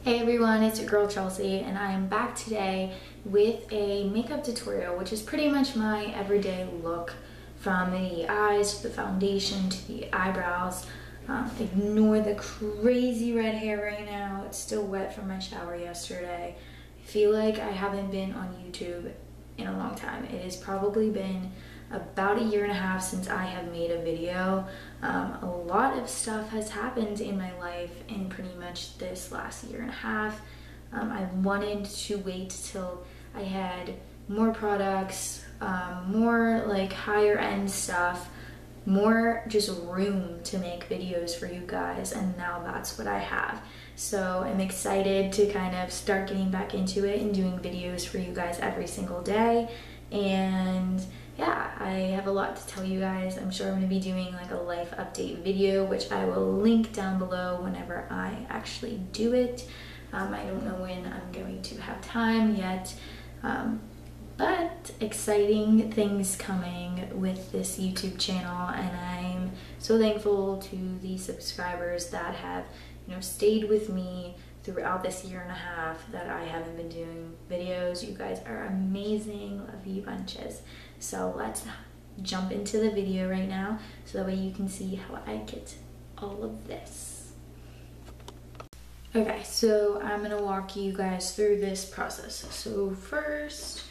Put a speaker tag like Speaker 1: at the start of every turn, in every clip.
Speaker 1: Hey everyone, it's your girl Chelsea and I am back today with a makeup tutorial, which is pretty much my everyday look from the eyes to the foundation to the eyebrows. Ignore the crazy red hair right now. It's still wet from my shower yesterday. I feel like I haven't been on YouTube in a long time. It has probably been about a year and a half since I have made a video. A lot of stuff has happened in my life in pretty much this last year and a half. I wanted to wait till I had more products, more like higher end stuff, more just room to make videos for you guys, and now that's what I have. So I'm excited to kind of start getting back into it and doing videos for you guys every single day. And yeah, I have a lot to tell you guys. I'm sure I'm going to be doing like a life update video, which I will link down below whenever I actually do it. I don't know when I'm going to have time yet, but exciting things coming with this YouTube channel, and I'm so thankful to the subscribers that have, stayed with me throughout this year and a half that I haven't been doing videos. You guys are amazing, love you bunches. So let's jump into the video right now so that way you can see how I get all of this. Okay, so I'm gonna walk you guys through this process. So first,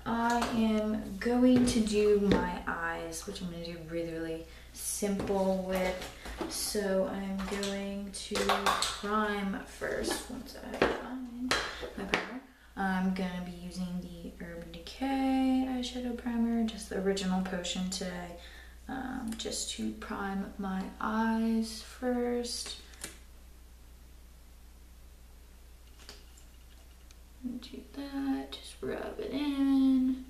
Speaker 1: I am going to do my eyes, which I'm gonna do really simple with. So I'm going to prime first. Once I find my primer, I'm gonna be using the Urban Decay eyeshadow primer, just the original potion today, just to prime my eyes first. And do that, just rub it in.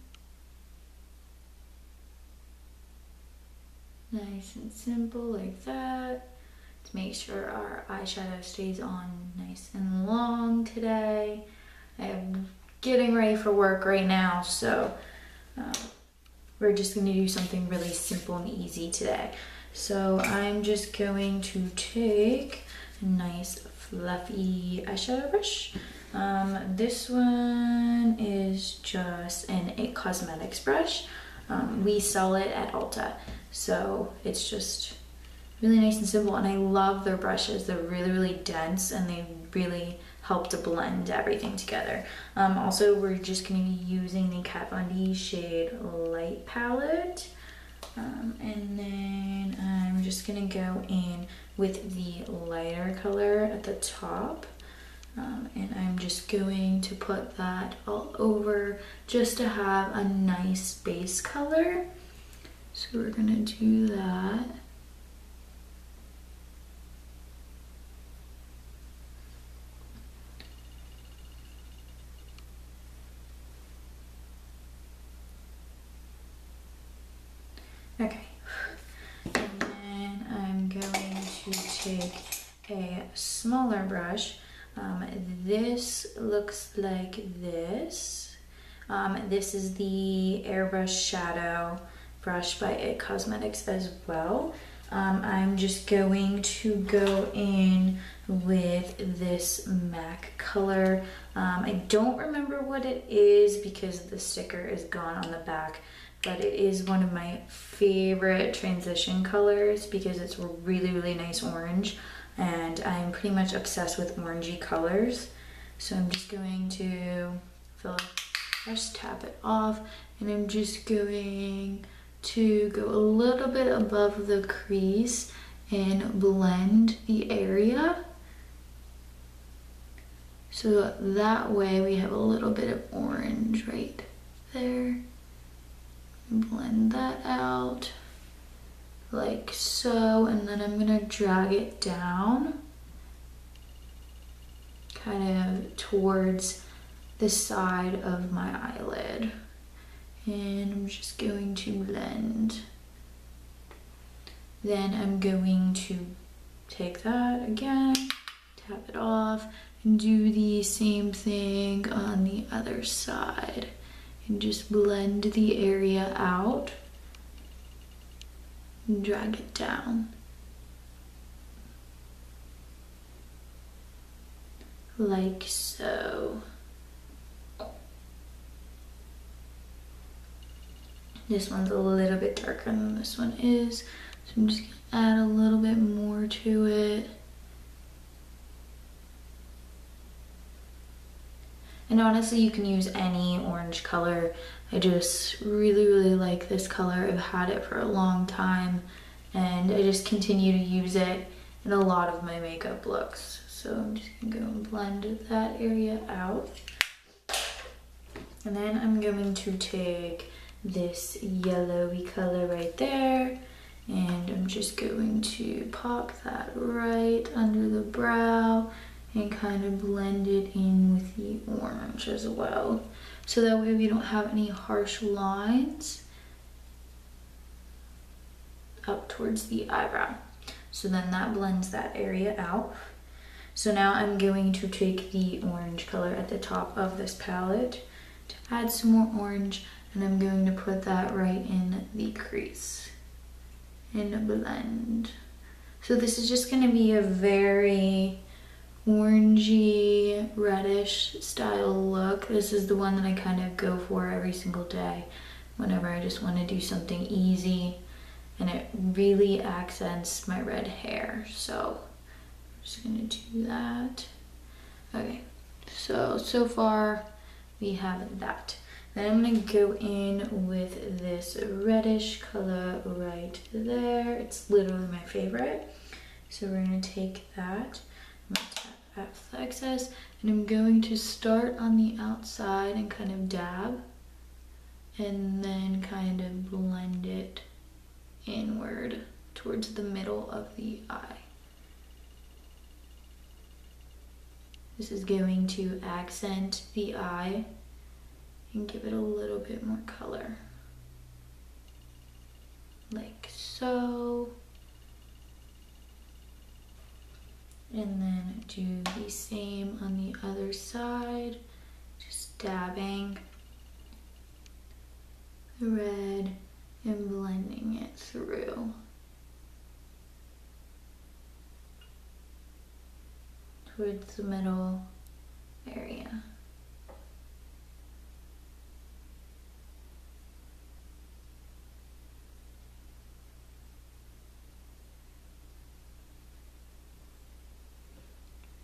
Speaker 1: Nice and simple like that, to make sure our eyeshadow stays on nice and long today. I'm getting ready for work right now, so we're just going to do something really simple and easy today. So I'm just going to take a nice fluffy eyeshadow brush. This one is just a cosmetics brush. We sell it at Ulta, so it's just really nice and simple, and I love their brushes. They're really dense and they really help to blend everything together. Also, we're just going to be using the Kat Von D shade Light palette, and then I'm just going to go in with the lighter color at the top, and I'm just going to put that all over just to have a nice base color. So we're going to do that. Okay, and then I'm going to take a smaller brush. This looks like this. This is the Airbrush Shadow brush by It Cosmetics as well. I'm just going to go in with this MAC color. I don't remember what it is because the sticker is gone on the back, but it is one of my favorite transition colors because it's a really nice orange, and I'm pretty much obsessed with orangey colors. So I'm just going to just tap it off, and I'm just going to go a little bit above the crease and blend the area. So that way we have a little bit of orange right there. Blend that out like so, and then I'm gonna drag it down kind of towards the side of my eyelid, and I'm just going to blend. Then I'm going to take that again, tap it off, and do the same thing on the other side. And just blend the area out and drag it down. like so. This one's a little bit darker than this one is, so I'm just gonna add a little bit more to it. And honestly, you can use any orange color. I just really like this color. I've had it for a long time and I just continue to use it in a lot of my makeup looks. So I'm just gonna go and blend that area out. And then I'm going to take this yellowy color right there and I'm just going to pop that right under the brow and kind of blend it in with the orange as well. So that way we don't have any harsh lines up towards the eyebrow. So then that blends that area out. So now I'm going to take the orange color at the top of this palette to add some more orange, and I'm going to put that right in the crease and blend. So this is just gonna be a very orangey, reddish style look. This is the one that I kind of go for every single day whenever I just want to do something easy, and it really accents my red hair. So I'm just gonna do that. Okay, so far we have that. Then I'm gonna go in with this reddish color right there. It's literally my favorite. So we're gonna take that, I'm gonna tap off the excess, and I'm going to start on the outside and kind of dab, and then kind of blend it inward towards the middle of the eye. This is going to accent the eye and give it a little bit more color, like so. And then do the same on the other side, just dabbing the red and blending it through towards the middle area.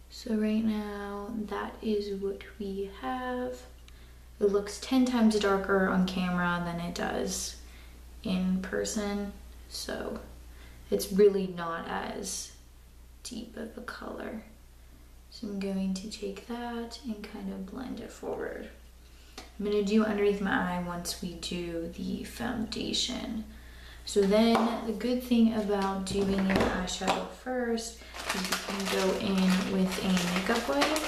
Speaker 1: So right now, that is what we have. It looks 10 times darker on camera than it does in person. So it's really not as deep of a color. So I'm going to take that and kind of blend it forward. I'm gonna do underneath my eye once we do the foundation. So then the good thing about doing your eyeshadow first is you can go in with a makeup wipe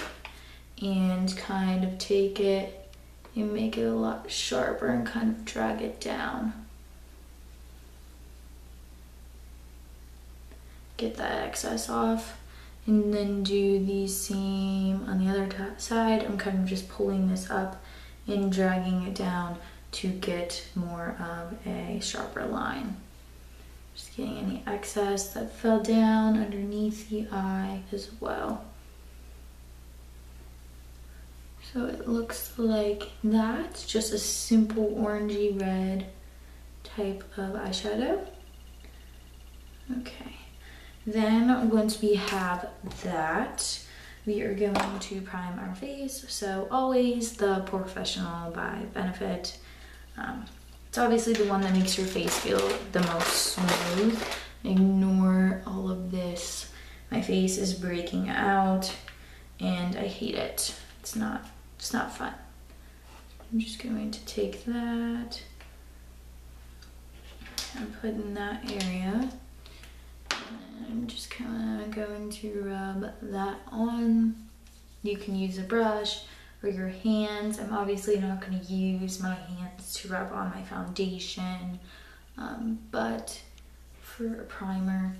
Speaker 1: and kind of take it and make it a lot sharper and kind of drag it down. Get that excess off, and then do the same on the other side. I'm kind of just pulling this up and dragging it down to get more of a sharper line. Just getting any excess that fell down underneath the eye as well. So it looks like that, just a simple orangey red type of eyeshadow. Okay, then once we have that, we are going to prime our face. So always the Professional by Benefit. It's obviously the one that makes your face feel the most smooth. Ignore all of this. My face is breaking out and I hate it. It's not fun. I'm just going to take that and put in that area. And I'm just kind of going to rub that on. You can use a brush or your hands. I'm obviously not going to use my hands to rub on my foundation, but for a primer,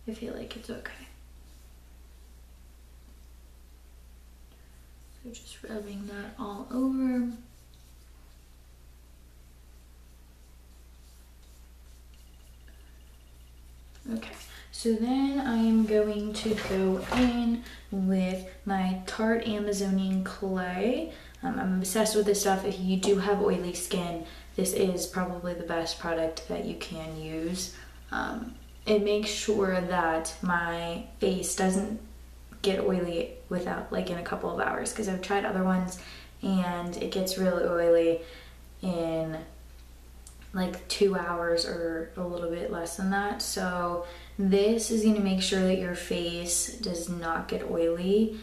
Speaker 1: I feel like it's okay. So just rubbing that all over. Okay, So then I am going to go in with my Tarte Amazonian clay. I'm obsessed with this stuff. If you do have oily skin, this is probably the best product that you can use. It makes sure that my face doesn't get oily without, like, in a couple of hours, because I've tried other ones and it gets really oily in like 2 hours or a little bit less than that. So this is going to make sure that your face does not get oily.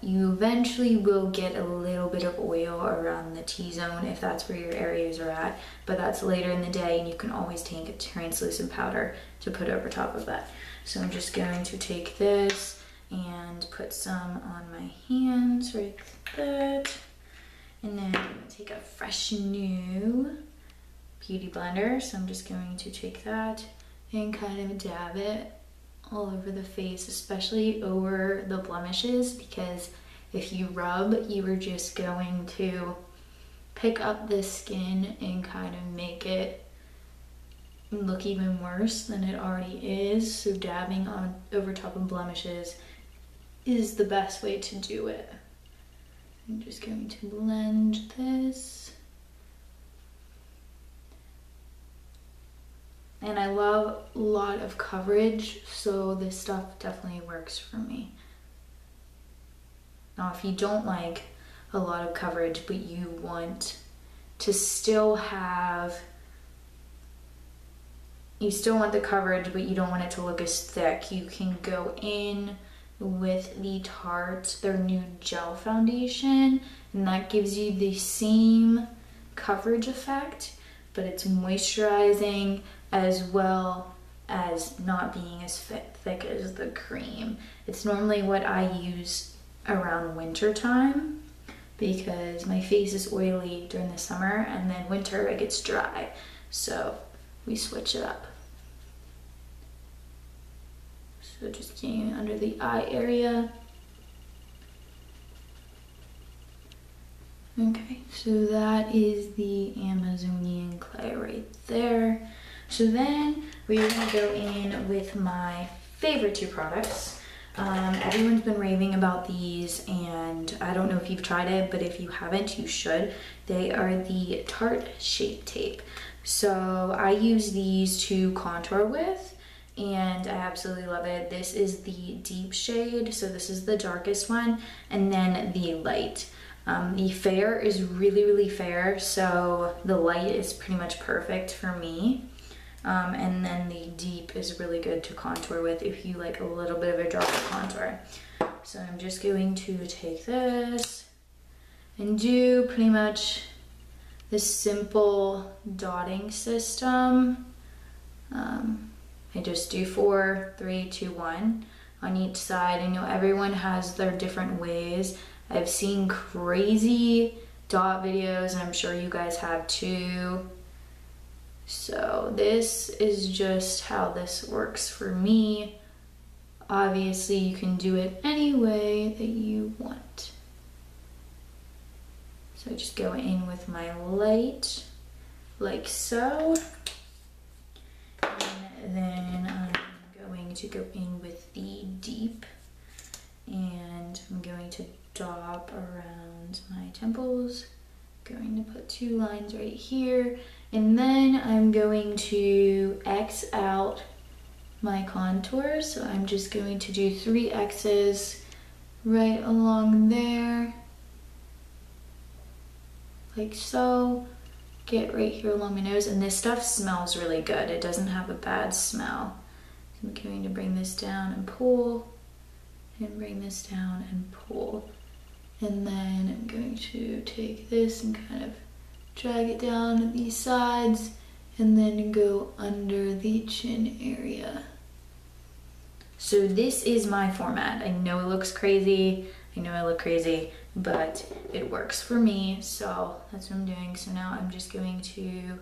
Speaker 1: You eventually will get a little bit of oil around the T-zone if that's where your areas are at, but that's later in the day, and you can always take a translucent powder to put over top of that. So I'm just going to take this and put some on my hands right like that, and then I'm going to take a fresh new beauty blender. So I'm just going to take that and kind of dab it all over the face, especially over the blemishes, because if you rub, you are just going to pick up the skin and kind of make it look even worse than it already is. So dabbing on over top of blemishes is the best way to do it. I'm just going to blend this. And I love a lot of coverage, so this stuff definitely works for me. Now, if you don't like a lot of coverage, but you want to still have, you still want the coverage, but you don't want it to look as thick, you can go in with the Tarte, their new gel foundation, and that gives you the same coverage effect, but it's moisturizing as well as not being as thick as the cream. It's normally what I use around winter time because my face is oily during the summer, and then winter it gets dry. So we switch it up. So just getting under the eye area. Okay, so that is the Amazonian clay right there. So then we're gonna go in with my favorite two products. Everyone's been raving about these, and I don't know if you've tried it, but if you haven't, you should. They are the Tarte Shape Tape. So I use these to contour with, and I absolutely love it. This is the deep shade, so this is the darkest one, and then the light. The fair is really, really fair, so the light is pretty much perfect for me. And then the deep is really good to contour with if you like a little bit of a darker contour. So I'm just going to take this and do pretty much the simple dotting system. I just do 4, 3, 2, 1 on each side. I know everyone has their different ways. I've seen crazy dot videos, and I'm sure you guys have too. So this is just how this works for me. Obviously, you can do it any way that you want. So just go in with my light, like so. And then I'm going to go in with the deep, and I'm going to dot around my temples. Going to put 2 lines right here, and then I'm going to X out my contour. So I'm just going to do 3 X's right along there, like so. Get right here along my nose, and this stuff smells really good. It doesn't have a bad smell. So I'm going to bring this down and pull, and bring this down and pull. And then I'm going to take this and kind of drag it down these sides, and then go under the chin area. So this is my format. I know it looks crazy, I know I look crazy, but it works for me, so that's what I'm doing. So now I'm just going to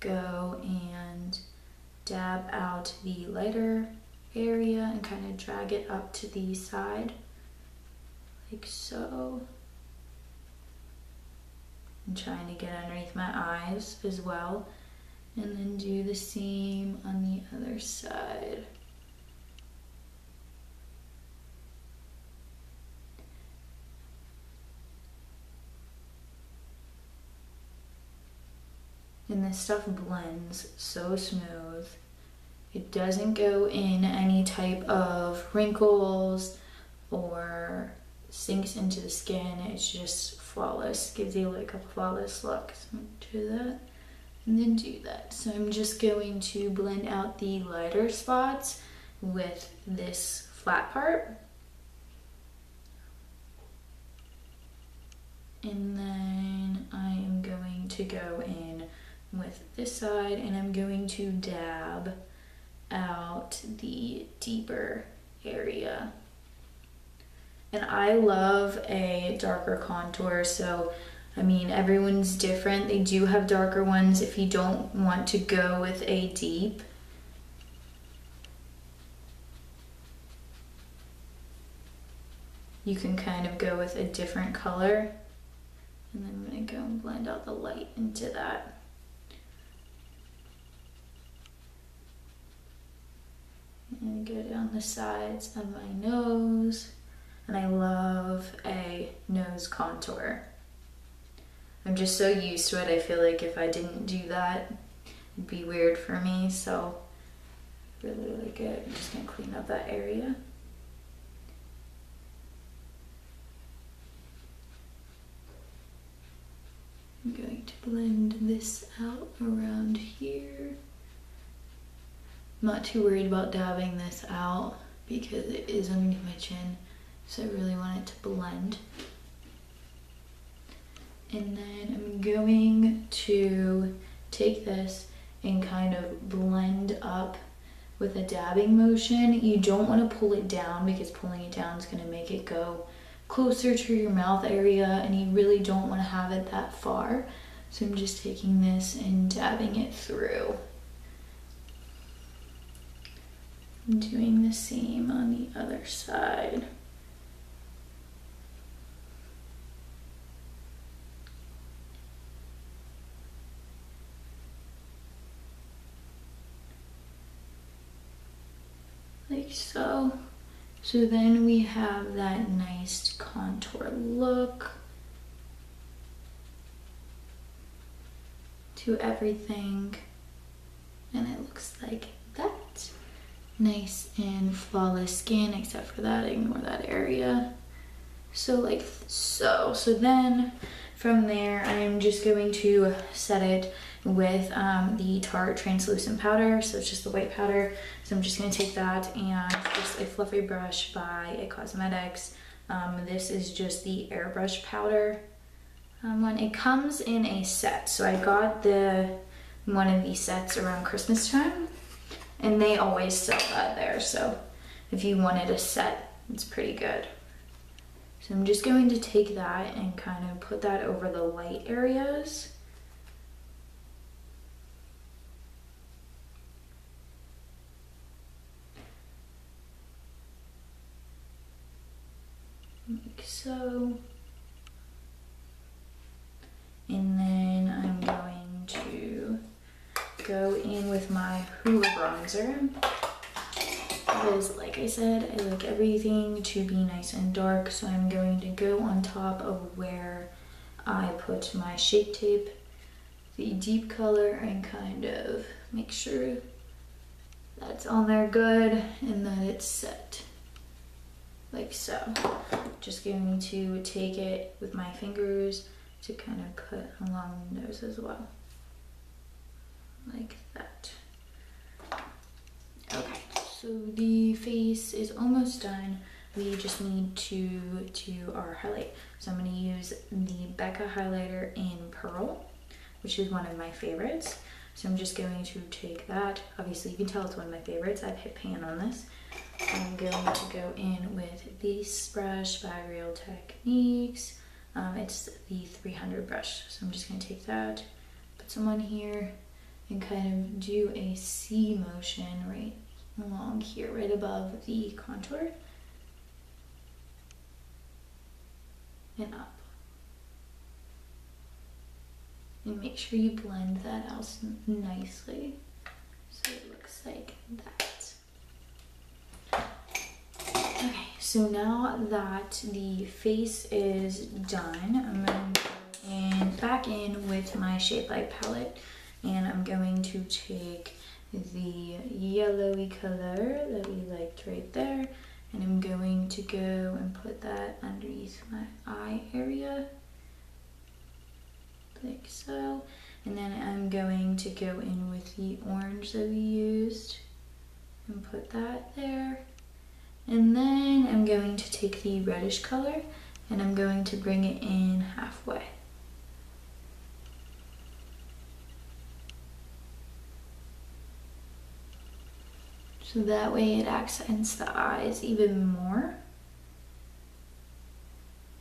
Speaker 1: go and dab out the lighter area and kind of drag it up to the side, like so. I'm trying to get underneath my eyes as well, and then do the same on the other side. and this stuff blends so smooth. It doesn't go in any type of wrinkles or sinks into the skin. It's just flawless, gives you like a flawless look. So I'm gonna do that and then do that. So I'm just going to blend out the lighter spots with this flat part. And then I am going to go in with this side and I'm going to dab out the deeper area. And I love a darker contour, so I mean, everyone's different. They do have darker ones if you don't want to go with a deep. You can kind of go with a different color. And then I'm gonna go and blend out the light into that. And go down the sides of my nose. And I love a nose contour. I'm just so used to it. I feel like if I didn't do that, it'd be weird for me. So really like it. I'm just gonna clean up that area. I'm going to blend this out around here. I'm not too worried about dabbing this out because it is underneath my chin, so I really want it to blend. And then I'm going to take this and kind of blend up with a dabbing motion. You don't want to pull it down because pulling it down is going to make it go closer to your mouth area, and you really don't want to have it that far. So I'm just taking this and dabbing it through. I'm doing the same on the other side. Like so. So then we have that nice contour look to everything, and it looks like that. Nice and flawless skin, except for that, ignore that area. So like so. So then from there, I'm just going to set it with the Tarte translucent powder. So it's just the white powder. So I'm just gonna take that and just a fluffy brush by It Cosmetics. This is just the airbrush powder one. It comes in a set. So I got one of these sets around Christmas time, and they always sell that there. So if you wanted a set, it's pretty good. So I'm just going to take that and kind of put that over the light areas. Like so. And then I'm going to go in with my Hoola bronzer. Because like I said, I like everything to be nice and dark, so I'm going to go on top of where I put my Shape Tape, the deep color, and kind of make sure that's on there good and that it's set. Like so. Just going to take it with my fingers to kind of put along the nose as well. Like that. Okay, so the face is almost done. We just need to do our highlight. So I'm gonna use the Backkk highlighter in Pearl, which is one of my favorites. So I'm just going to take that. Obviously you can tell it's one of my favorites. I've hit pan on this. I'm going to go in with this brush by Real Techniques. It's the 300 brush. So I'm just gonna take that, put some on here, and kind of do a C motion right along here, right above the contour, and up. And make sure you blend that out nicely so it looks like that. Okay, so now that the face is done, I'm going to go back in with my Shape Light palette and I'm going to take the yellowy color that we liked right there, and I'm going to go and put that underneath my eye area, like so. And then I'm going to go in with the orange that we used and put that there. And then I'm going to take the reddish color and I'm going to bring it in halfway. So that way it accents the eyes even more.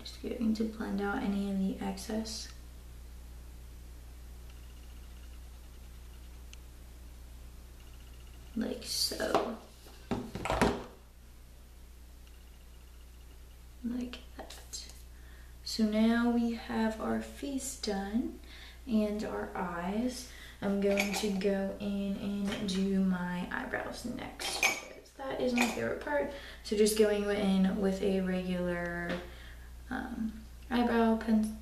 Speaker 1: Just going to blend out any of the excess. Like so. Like that. So now we have our face done and our eyes. I'm going to go in and do my eyebrows next, because that is my favorite part. So just going in with a regular eyebrow pen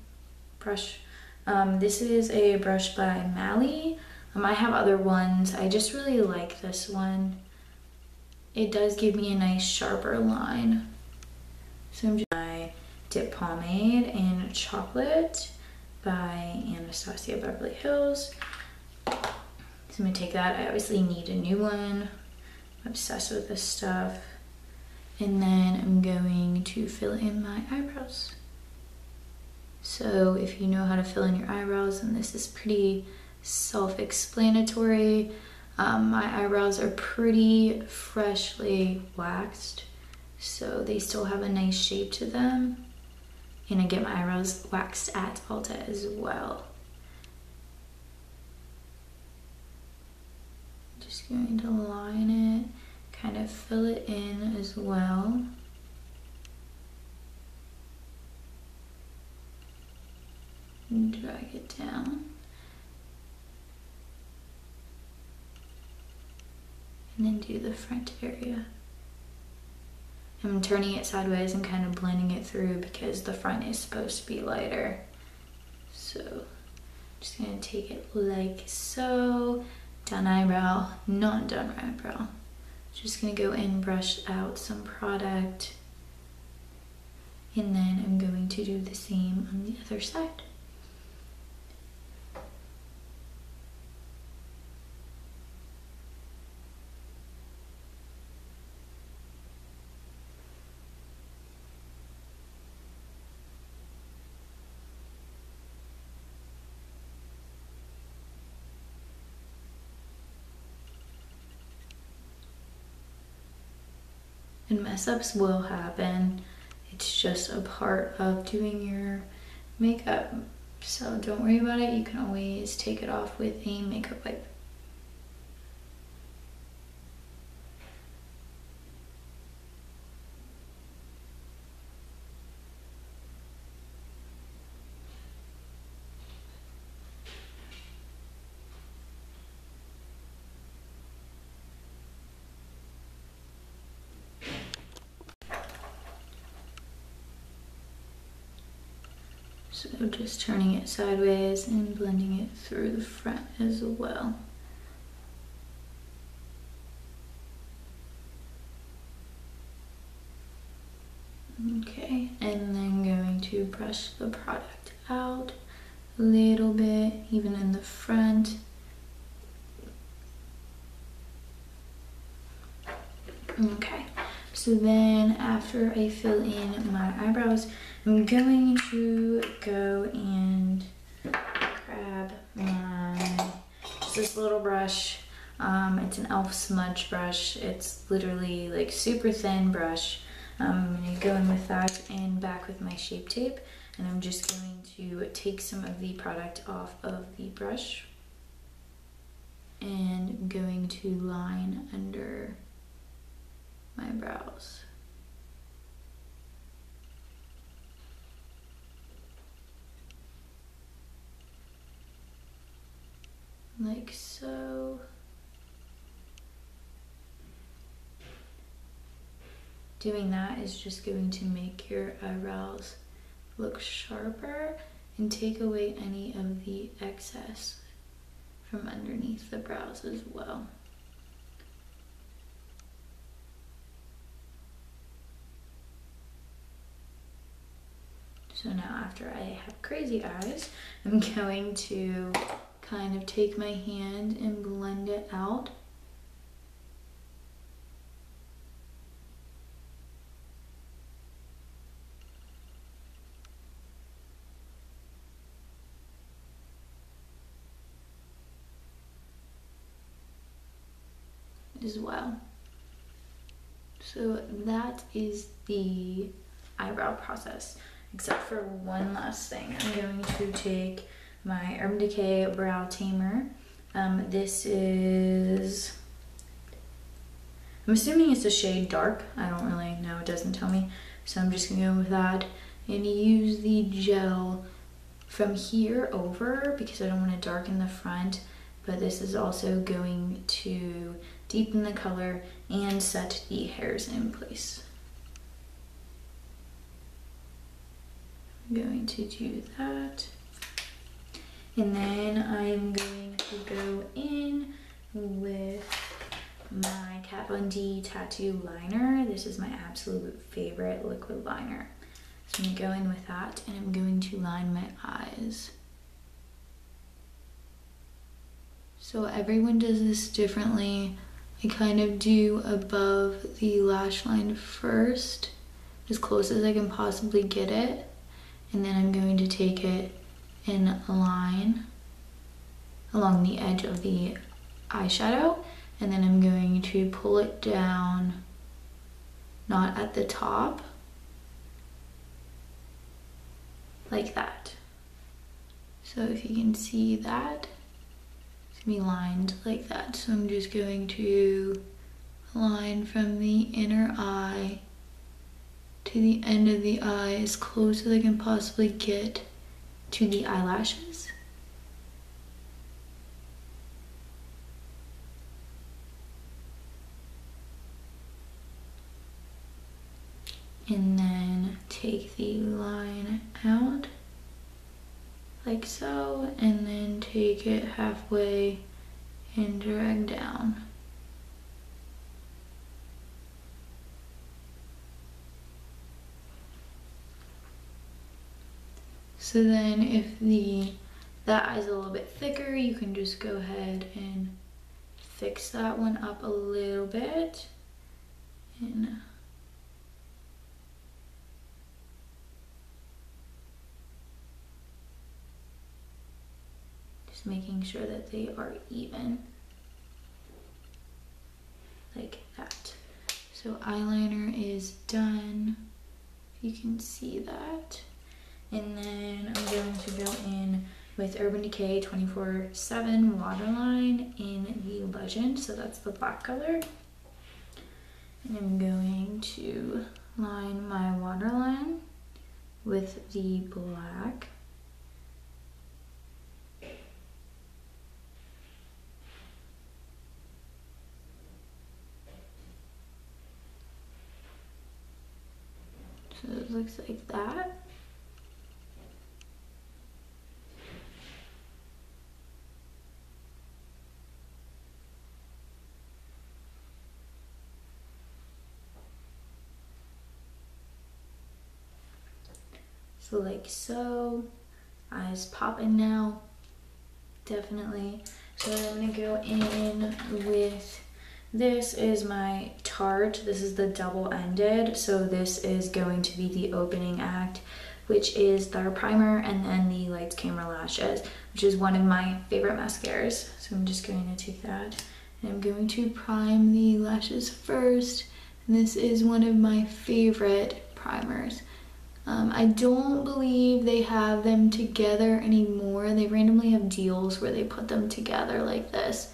Speaker 1: brush. This is a brush by Mally. I have other ones. I just really like this one. It does give me a nice sharper line. So I'm just my dip pomade in Chocolate by Anastasia Beverly Hills. So I'm gonna take that. I obviously need a new one. I'm obsessed with this stuff. And then I'm going to fill in my eyebrows. So if you know how to fill in your eyebrows, then this is pretty self-explanatory. My eyebrows are pretty freshly waxed, so they still have a nice shape to them. And I get my eyebrows waxed at Ulta as well. Just going to line it, kind of fill it in as well. And drag it down. And then do the front area. I'm turning it sideways and kind of blending it through because the front is supposed to be lighter. So I'm just gonna take it like so. Done eyebrow, not done eyebrow. Just gonna go in, brush out some product. And then I'm going to do the same on the other side. And mess ups will happen. It's just a part of doing your makeup. So don't worry about it. You can always take it off with a makeup wipe. So just turning it sideways and blending it through the front as well. Okay, and then going to brush the product out a little bit, even in the front. Okay, so then after I fill in my eyebrows, I'm going to go and grab just this little brush. It's an e.l.f. smudge brush. It's literally like super thin brush. I'm going to go in with that and back with my Shape Tape, and I'm just going to take some of the product off of the brush and I'm going to line under my brows. Like so. Doing that is just going to make your eyebrows look sharper and take away any of the excess from underneath the brows as well. So now after I have crazy eyes, I'm going to kind of take my hand and blend it out. As well. So that is the eyebrow process, except for one last thing. I'm going to take my Urban Decay Brow Tamer. This is, I'm assuming it's a shade dark. I don't really know, it doesn't tell me. So I'm just gonna go with that and use the gel from here over because I don't want to darken the front, but this is also going to deepen the color and set the hairs in place. I'm going to do that. And then I'm going to go in with my Kat Von D tattoo liner. This is my absolute favorite liquid liner. So I'm gonna go in with that and I'm going to line my eyes. So everyone does this differently. I kind of do above the lash line first, as close as I can possibly get it. And then I'm going to take it and line along the edge of the eyeshadow. And then I'm going to pull it down, not at the top, like that. So if you can see that, it's gonna be lined like that. So I'm just going to line from the inner eye to the end of the eye as close as I can possibly get to the eyelashes. And then take the line out like so, and then take it halfway and drag down. So then if that eye's a little bit thicker, you can just go ahead and fix that one up a little bit. And just making sure that they are even, like that. So eyeliner is done, you can see that. And then I'm going to go in with Urban Decay 24/7 Waterline in the Legend, so that's the black color. And I'm going to line my waterline with the black. So it looks like that. So like so, eyes popping now, definitely. So I'm gonna go in with, this is my Tarte, this is the double-ended, so this is going to be the opening act, which is their primer and then the Lights Camera Lashes, which is one of my favorite mascaras. So I'm just going to take that and I'm going to prime the lashes first, and this is one of my favorite primers. I don't believe they have them together anymore. They randomly have deals where they put them together like this.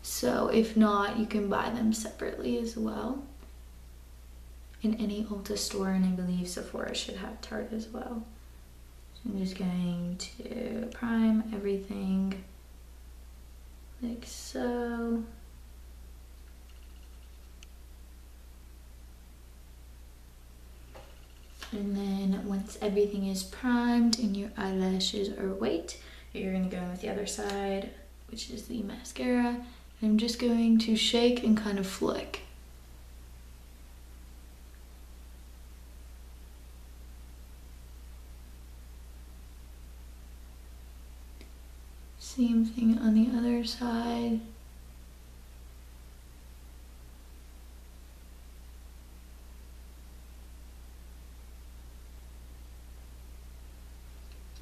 Speaker 1: So if not, you can buy them separately as well in any Ulta store, and I believe Sephora should have Tarte as well. So I'm just going to prime everything like so. And then once everything is primed and your eyelashes are white, you're gonna go in with the other side which is the mascara. And I'm just going to shake and kind of flick. Same thing on the other side.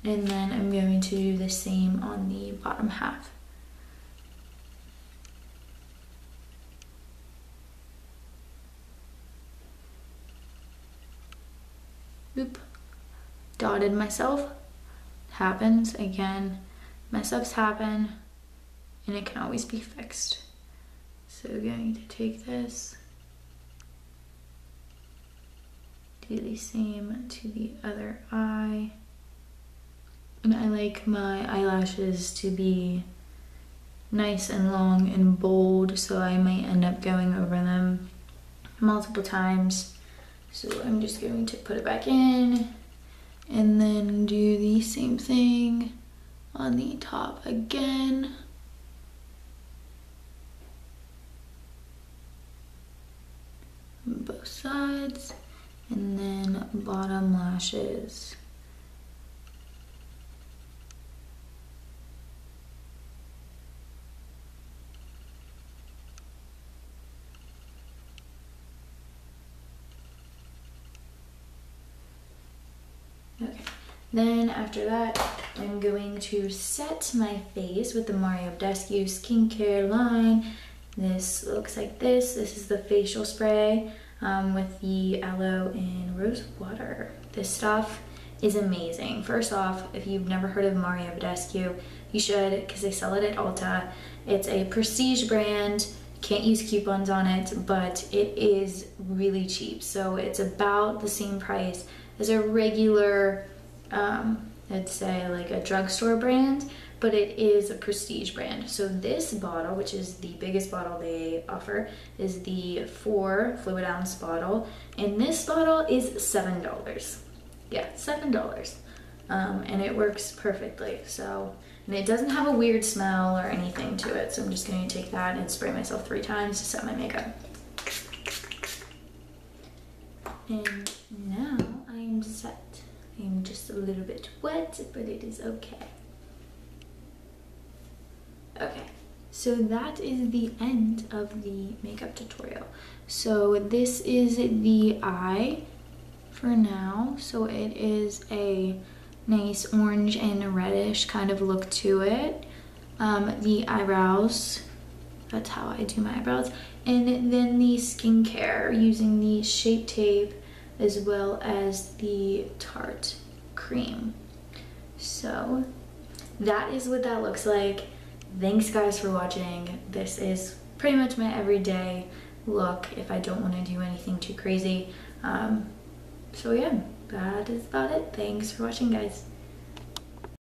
Speaker 1: And then I'm going to do the same on the bottom half. Oop. Dotted myself. Happens again. Mess ups happen, and it can always be fixed. So we're going to take this, do the same to the other eye. And I like my eyelashes to be nice and long and bold, so I might end up going over them multiple times. So I'm just going to put it back in and then do the same thing on the top again. On both sides. And then bottom lashes. Okay, then after that, I'm going to set my face with the Backkk skincare line. This looks like this. This is the facial spray with the aloe and rose water. This stuff is amazing. First off, if you've never heard of Backkk, you should, because they sell it at Ulta. It's a prestige brand. Can't use coupons on it, but it is really cheap. So it's about the same price as a regular, I'd say like a drugstore brand, but it is a prestige brand. So this bottle, which is the biggest bottle they offer, is the 4 fluid ounce bottle, and this bottle is $7. Yeah, $7. And it works perfectly. So, and it doesn't have a weird smell or anything to it. So I'm just going to take that and spray myself 3 times to set my makeup. And now I'm set. I'm just a little bit wet, but it is okay. Okay, so that is the end of the makeup tutorial. So this is the eye for now. So it is a nice orange and reddish kind of look to it. The eyebrows, that's how I do my eyebrows. And then the skincare using the Shape Tape as well as the Tarte cream. So that is what that looks like. Thanks guys for watching. This is pretty much my everyday look if I don't want to do anything too crazy. So yeah, that is about it. Thanks for watching guys.